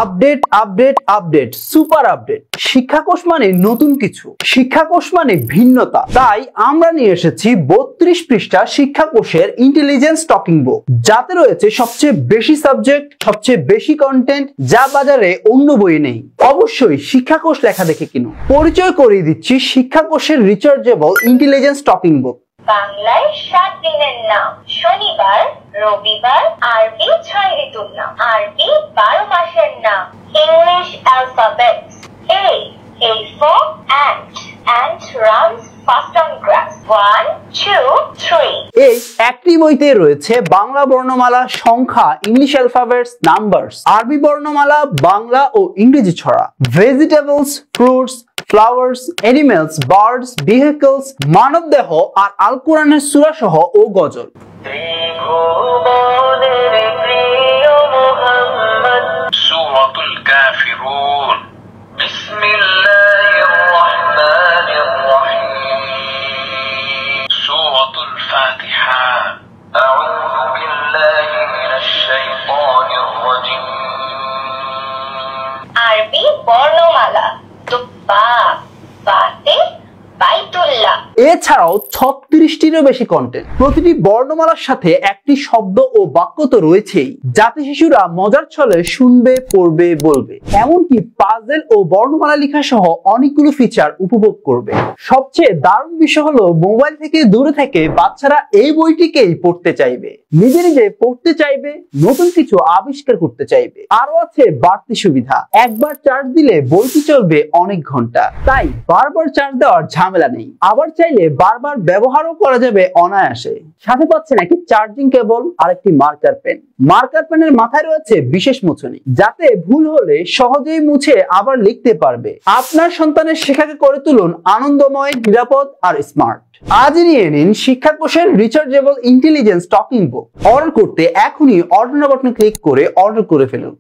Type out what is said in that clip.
Update update update super update. Shikkhakosh মানে নতুন কিছু, শিক্ষাকোষ মানে ভিন্নতা। তাই আমরা নিয়ে এসেছি 32 পৃষ্ঠা শিক্ষাকোষের ইন্টেলিজেন্স টকিং বুক, যাতে রয়েছে সবচেয়ে বেশি সাবজেক্ট, সবচেয়ে বেশি কন্টেন্ট, যা বাজারে অন্য বই নেই। অবশ্যই শিক্ষাকোষ লেখা দেখে কিনুন। পরিচয় করিয়ে দিচ্ছি শিক্ষাকোষের রিচার্জেবল ইন্টেলিজেন্স টকিং বুক। বাংলায় 7 দিনের নাম, শনিবার, রবিবার, আরবি 6 ঋতুর নাম, আরবি 12 মাসের নাম, English alphabets A for ant runs fast on grass, 1 2 3। এই একটি বইতে রয়েছে বাংলা বর্ণমালা, সংখ্যা, ইংলিশ অ্যালফাবেটস, নাম্বারস, আরবি বর্ণমালা, বাংলা ও ইংরেজি ছড়া, vegetables, fruits, flowers, animals, birds, vehicles, মানবদেহ আর আল কোরআনের সূরা সহ ও গজল। সূরাতুল কাফিরুন, বিসমিল্লাহির রহমানির রহিম, সূরাতুল ফাতিহা, আউযু বিল্লাহি মিনাশ শাইতানির রাজিম। আরবি বর্ণমালা তুবা, বাতে, বাইতুল্লাহ। এছাড়াও 36টিরও বেশি কন্টেন্ট। প্রতিটি বর্ণমালার সাথে একটি শব্দ ও বাক্য তো রয়েছেই, যাতে শিশুরা মজার ছলে শুনবে, পড়বে, বলবে। এমনকি পাজেল ও বর্ণমালা লেখা সহ অনেকগুলো ফিচার উপভোগ করবে। সবচেয়ে দারুণ বিষয় হলো, মোবাইল থেকে দূরে থেকে বাচ্চারা এই বইটিকেই পড়তে চাইবে, নিজে নিজে পড়তে চাইবে, নতুন কিছু আবিষ্কার করতে চাইবে। আরো আছে বাড়তি সুবিধা, একবার চার্জ দিলে বইটি চলবে অনেক ঘন্টা, তাই বারবার চার্জ দেওয়ার ঝামেলা নেই। আবার চাইলে বারবার ব্যবহারও করা যাবে অনায়াসে। সাথে পাচ্ছেন একটি চার্জিং কেবল আর একটি মার্কার পেন। মার্কার পেনের মাথায় রয়েছে বিশেষ মুছনি, যাতে ভুল হলে সহজেই মুছে আবার লিখতে পারবে। আপনার সন্তানের শেখাকে করে তুলুন আনন্দময়, নিরাপদ আর স্মার্ট। আজই নিয়ে নিন শিক্ষাকোষের rechargeable intelligence talking book. Order করতে এখনই অর্ডার বাটনে ক্লিক করে অর্ডার করে ফেলুন।